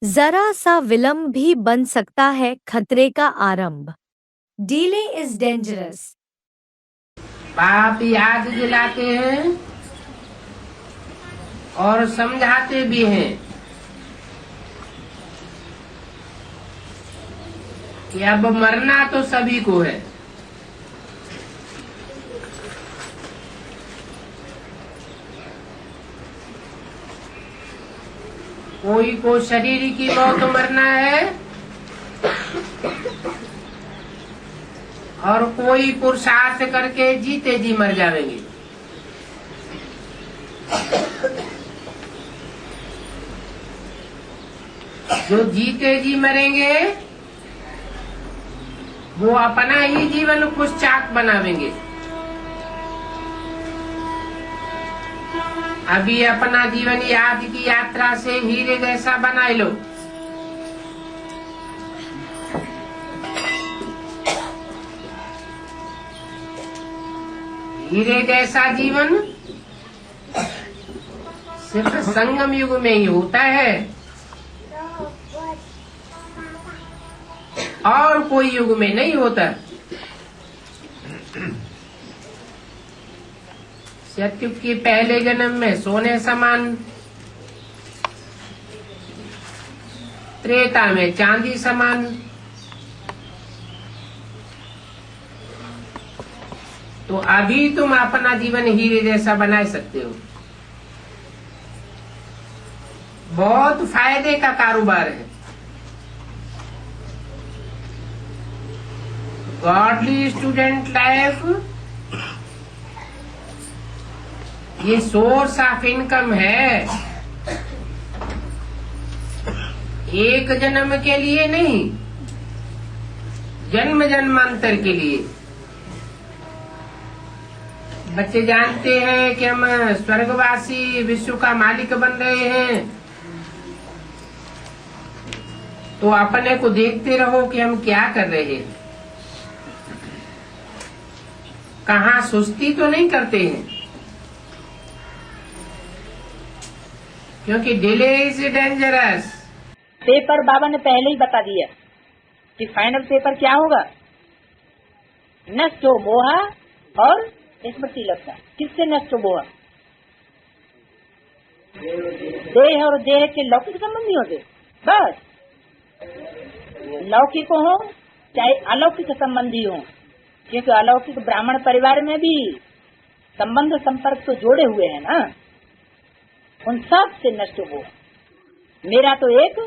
जरा सा विलंब भी बन सकता है खतरे का आरंभ। Delay is dangerous. आप याद दिलाते हैं और समझाते भी हैं कि अब मरना तो सभी को है। कोई को शरीर की मौत मरना है और कोई पुरुषार्थ करके जीते जी मर जाएंगे। जो जीते जी मरेंगे वो अपना ही जीवन कुछ चाक बनावेंगे। अभी अपना जीवन याद की यात्रा से हीरे जैसा बनाए लो। हीरे जैसा जीवन सिर्फ संगम युग में ही होता है और कोई युग में नहीं होता। सतयुग के पहले जन्म में सोने समान, त्रेता में चांदी समान, तो अभी तुम अपना जीवन हीरे जैसा बना सकते हो। बहुत फायदे का कारोबार है। गॉडली स्टूडेंट लाइफ ये सोर्स ऑफ इनकम है, एक जन्म के लिए नहीं, जन्म जन्मांतर के लिए। बच्चे जानते हैं कि हम स्वर्गवासी विश्व का मालिक बन रहे हैं, तो अपने को देखते रहो कि हम क्या कर रहे हैं, कहाँ सुस्ती तो नहीं करते हैं, क्योंकि डिले इज डेंजरस। पेपर बाबा ने पहले ही बता दिया कि फाइनल पेपर क्या होगा, नष्टो मोहा और स्मृति लब्धा। किससे नष्टो मोहा? देह और देह के लौकिक संबंधियों से। बस लौकिक हो चाहे अलौकिक संबंधी हो, क्योंकि अलौकिक ब्राह्मण परिवार में भी संबंध संपर्क तो जोड़े हुए हैं ना, उन सब से नष्ट हो। मेरा तो एक,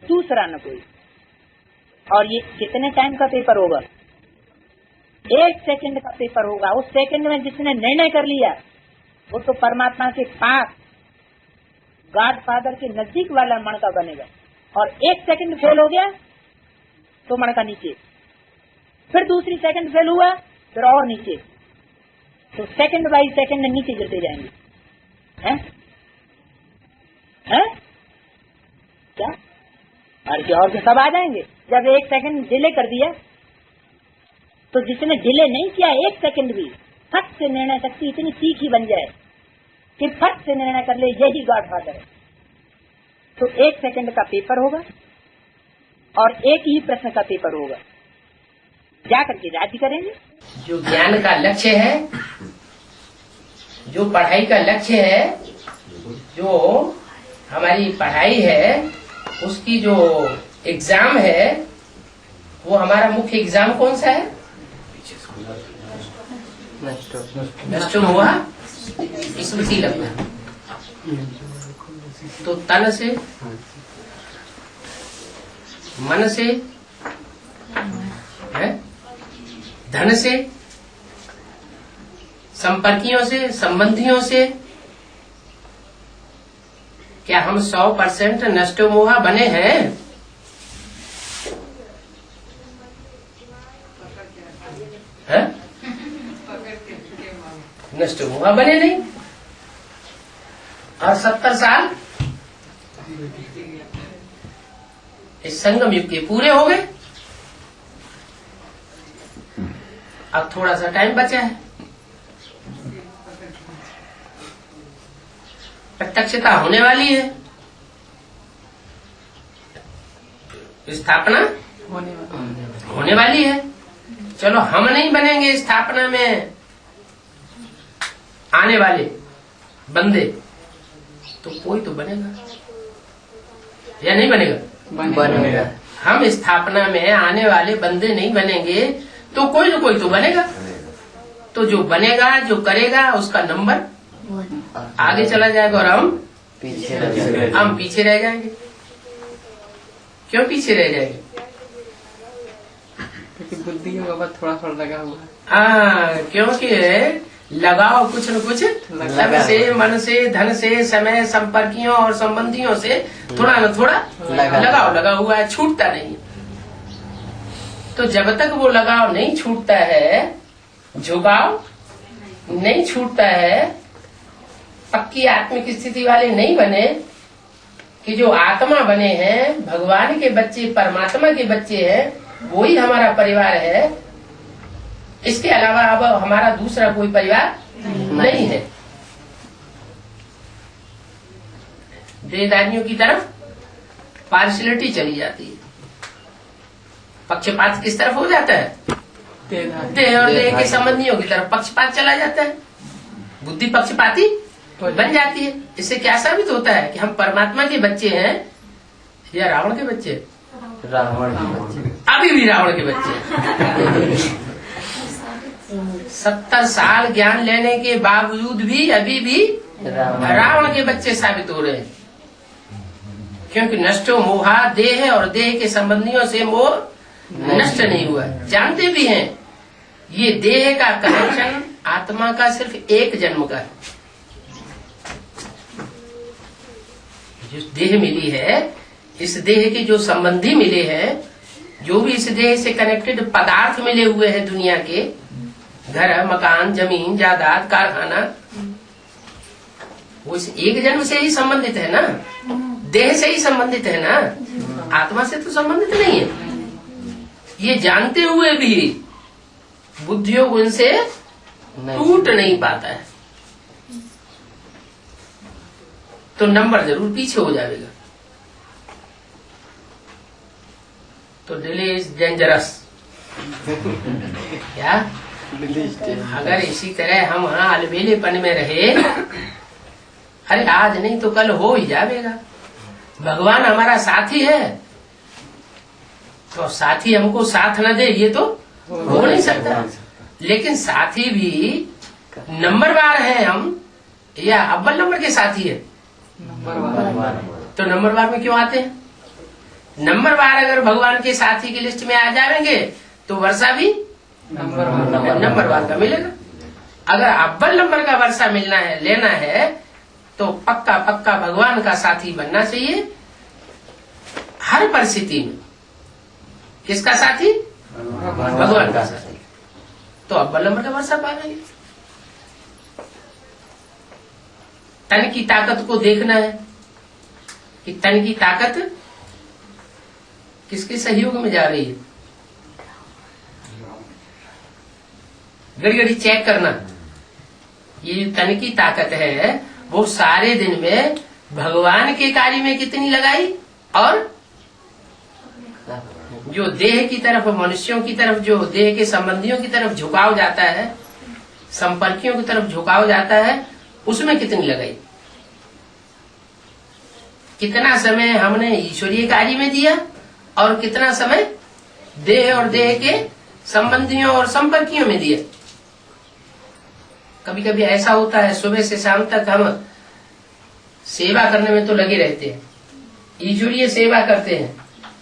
दूसरा न कोई। और ये कितने टाइम का पेपर होगा? 1 सेकंड का पेपर होगा। उस सेकंड में जिसने निर्णय कर लिया वो तो परमात्मा के पास गॉड फादर के नजदीक वाला मणका बनेगा। और 1 सेकंड फेल हो गया तो मणका नीचे, फिर दूसरी सेकंड फेल हुआ फिर और नीचे, तो सेकंड बाई सेकंड नीचे गिरते जाएंगे। हैं? हैं? क्या? और के सब आ जाएंगे। जब 1 सेकंड डिले कर दिया तो जिसने डिले नहीं किया 1 सेकंड भी, फट से निर्णय शक्ति इतनी तीखी बन जाए कि फट से निर्णय कर ले, यही गॉड फादर है। तो 1 सेकंड का पेपर होगा और एक ही प्रश्न का पेपर होगा, जाकर के राज्य करेंगे। जो ज्ञान का लक्ष्य है, जो पढ़ाई का लक्ष्य है, जो हमारी पढ़ाई है, उसकी जो एग्जाम है, वो हमारा मुख्य एग्जाम कौन सा है? नष्ट हुआ स्मृति लब्धा। तो तन से, मन से, धन से, संपर्कियों से, संबंधियों से क्या हम 100% नष्टो मोहा बने हैं? नष्टो मोहा बने नहीं। और 70 साल इस संगम युग के पूरे हो गए। अब थोड़ा सा टाइम बचा है। प्रत्यक्षता होने वाली है। स्थापना होने वाली है। चलो हम नहीं बनेंगे स्थापना में आने वाले बंदे, तो कोई तो बनेगा या नहीं बनेगा? बनेगा। हम स्थापना में आने वाले बंदे नहीं बनेंगे तो कोई न कोई तो बनेगा। तो जो बनेगा, जो करेगा, उसका नंबर आगे चला जाएगा और हम पीछे रह जाएंगे। क्यों पीछे रह जाएंगे? क्योंकि बुद्धि के ऊपर थोड़ा थोड़ा लगा हुआ है। क्योंकि लगाव कुछ न कुछ तन से, मन से, धन से, समय, संपर्कियों और संबंधियों से थोड़ा न थोड़ा लगाव लगा हुआ है, छूटता नहीं। तो जब तक वो लगाव नहीं छूटता है, झुकाव नहीं छूटता है, पक्की आत्मिक स्थिति वाले नहीं बने कि जो आत्मा बने हैं, भगवान के बच्चे, परमात्मा के बच्चे हैं, वही हमारा परिवार है। इसके अलावा अब हमारा दूसरा कोई परिवार नहीं है। देहदारियों की तरफ पार्शियलिटी चली जाती है, पक्षपात किस तरफ हो जाता है? देह और देह के संबंधियों की तरफ पक्षपात चला जाता है, बुद्धि पक्षपाती बन जाती है। इससे क्या साबित होता है कि हम परमात्मा के बच्चे हैं या रावण के बच्चे? रावण के बच्चे। अभी भी रावण के बच्चे। 70 साल ज्ञान लेने के बावजूद भी अभी भी रावण के बच्चे साबित हो रहे हैं। क्योंकि नष्टो मोहा, देह और देह के संबंधियों से मोह नष्ट नहीं हुआ। जानते भी हैं ये देह का कनेक्शन आत्मा का सिर्फ एक जन्म का है। जो देह मिली है, इस देह के जो संबंधी मिले हैं, जो भी इस देह से कनेक्टेड पदार्थ मिले हुए हैं दुनिया के, घर, मकान, जमीन, जायदाद, कारखाना, वो इस एक जन्म से ही संबंधित है ना, देह से ही संबंधित है ना, आत्मा से तो संबंधित नहीं है। ये जानते हुए भी बुद्धियोग उनसे टूट नहीं पाता है, तो नंबर जरूर पीछे हो जाएगा। तो डिले इज डेंजरस। क्या? अगर इसी तरह हम अलबेलेपन में रहे, अरे आज नहीं तो कल हो ही जाएगा। भगवान हमारा साथी है, तो साथी हमको साथ न दे ये तो हो नहीं सकता। लेकिन साथी भी नंबरवार है हम या अव्वल नंबर के साथी है? तो नंबरवार में क्यों आते हैं? नंबरवार अगर भगवान के साथी की लिस्ट में आ जाएंगे तो वर्षा भी नंबरवार का मिलेगा। अगर अव्वल नंबर का वर्षा मिलना है, लेना है, तो पक्का पक्का भगवान का साथी बनना चाहिए हर परिस्थिति में। किसका साथी? भगवान का साथी। तो अव्वल नंबर का वर्षा पाएंगे। तन की ताकत को देखना है कि तन की ताकत किसके सहयोग में जा रही है। घड़ी घड़ी चेक करना, ये जो तन की ताकत है वो सारे दिन में भगवान के कार्य में कितनी लगाई, और जो देह की तरफ, मनुष्यों की तरफ, जो देह के संबंधियों की तरफ झुकाव जाता है, संपर्कियों की तरफ झुकाव जाता है, उसमें कितनी लगाई। कितना समय हमने ईश्वरीय कार्य में दिया और कितना समय देह और देह के संबंधियों और संपर्कियों में दिया। कभी कभी ऐसा होता है सुबह से शाम तक हम सेवा करने में तो लगे रहते हैं, ईश्वरीय सेवा करते हैं,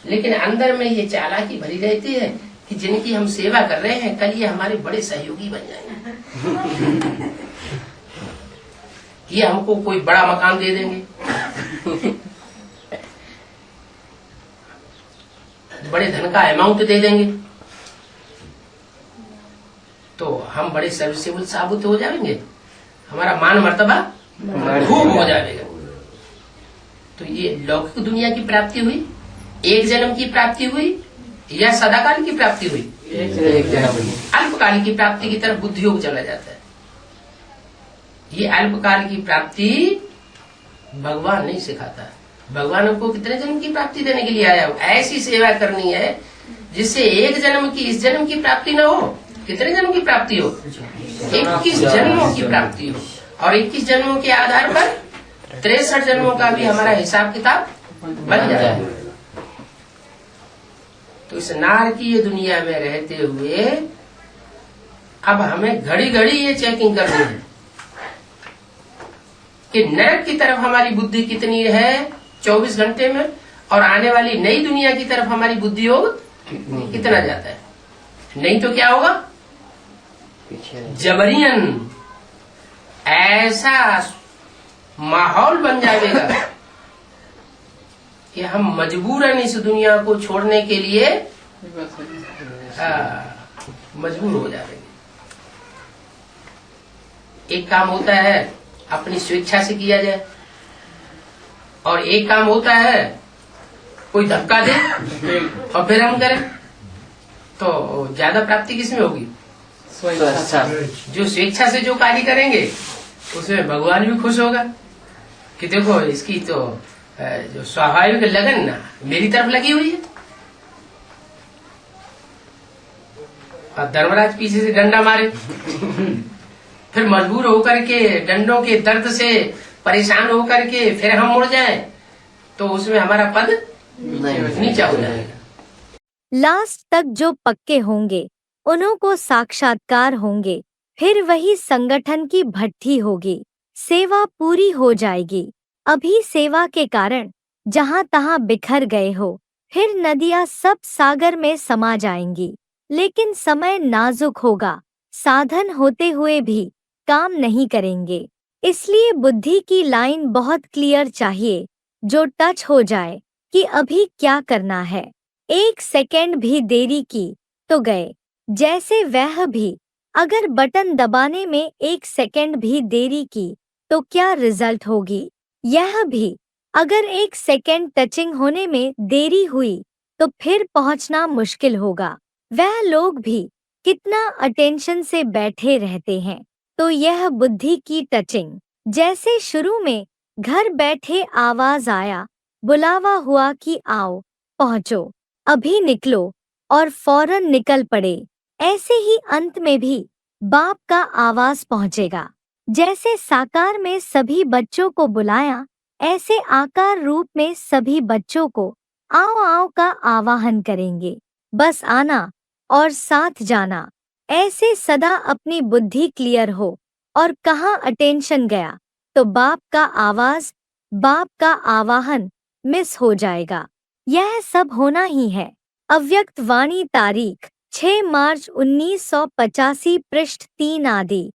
लेकिन अंदर में ये चालाकी भरी रहती है कि जिनकी हम सेवा कर रहे हैं कल ये हमारे बड़े सहयोगी बन जाएंगे, ये हमको कोई बड़ा मकान दे देंगे, बड़े धन का अमाउंट दे देंगे, तो हम बड़े सर्विसेबल साबित हो जाएंगे, हमारा मान मर्तबा खूब हो जाएगा। तो ये लौकिक दुनिया की प्राप्ति हुई, एक जन्म की प्राप्ति हुई या सदाकाल की प्राप्ति हुई? एक जन्म। अल्पकाल की प्राप्ति की तरफ बुद्धियोग चला जाता है। ये अल्पकाल की प्राप्ति भगवान नहीं सिखाता है, भगवान को कितने जन्म की प्राप्ति देने के लिए आया हो। ऐसी सेवा करनी है जिससे एक जन्म की, इस जन्म की प्राप्ति न हो, कितने जन्म की प्राप्ति हो, 21 जन्मों की प्राप्ति हो। और 21 जन्मों के आधार पर 63 जन्मों का भी हमारा हिसाब किताब बन जाए। तो इस नारकीय दुनिया में रहते हुए अब हमें घड़ी घड़ी ये चेकिंग करनी है कि नरक की तरफ हमारी बुद्धि कितनी है 24 घंटे में, और आने वाली नई दुनिया की तरफ हमारी बुद्धि योग कितना जाता है। नहीं तो क्या होगा, जबरियन ऐसा माहौल बन जाएगा कि हम मजबूरन इस दुनिया को छोड़ने के लिए मजबूर हो जाएंगे। एक काम होता है अपनी स्वेच्छा से किया जाए, और एक काम होता है कोई धक्का दे और फिर हम करें। तो ज्यादा प्राप्ति किसमें होगी, जो स्वेच्छा से जो कार्य करेंगे उसमें भगवान भी खुश होगा कि देखो इसकी तो जो स्वाभाविक लगन ना मेरी तरफ लगी हुई है। और धर्मराज पीछे से डंडा मारे फिर मजबूर होकर के डंडों के दर्द से परेशान होकर के फिर हम मुड़ जाएं, तो उसमें हमारा पद नीचा हो जाएगा। लास्ट तक जो पक्के होंगे उन्हों को साक्षात्कार होंगे, फिर वही संगठन की भट्ठी होगी, सेवा पूरी हो जाएगी। अभी सेवा के कारण जहाँ तहाँ बिखर गए हो, फिर नदियाँ सब सागर में समा जाएंगी। लेकिन समय नाजुक होगा, साधन होते हुए भी काम नहीं करेंगे। इसलिए बुद्धि की लाइन बहुत क्लियर चाहिए, जो टच हो जाए कि अभी क्या करना है। 1 सेकेंड भी देरी की तो गए। जैसे वह भी अगर बटन दबाने में 1 सेकेंड भी देरी की तो क्या रिजल्ट होगी, यह भी अगर 1 सेकेंड टचिंग होने में देरी हुई तो फिर पहुंचना मुश्किल होगा। वह लोग भी कितना अटेंशन से बैठे रहते हैं। तो यह बुद्धि की टचिंग, जैसे शुरू में घर बैठे आवाज आया, बुलावा हुआ कि आओ पहुंचो, अभी निकलो, और फौरन निकल पड़े, ऐसे ही अंत में भी बाप का आवाज पहुंचेगा। जैसे साकार में सभी बच्चों को बुलाया, ऐसे आकार रूप में सभी बच्चों को आओ आओ का आवाहन करेंगे। बस आना और साथ जाना। ऐसे सदा अपनी बुद्धि क्लियर हो, और कहाँ अटेंशन गया तो बाप का आवाज, बाप का आवाहन मिस हो जाएगा। यह सब होना ही है। अव्यक्त वाणी, तारीख 6 मार्च 1985, पृष्ठ 3 आदि।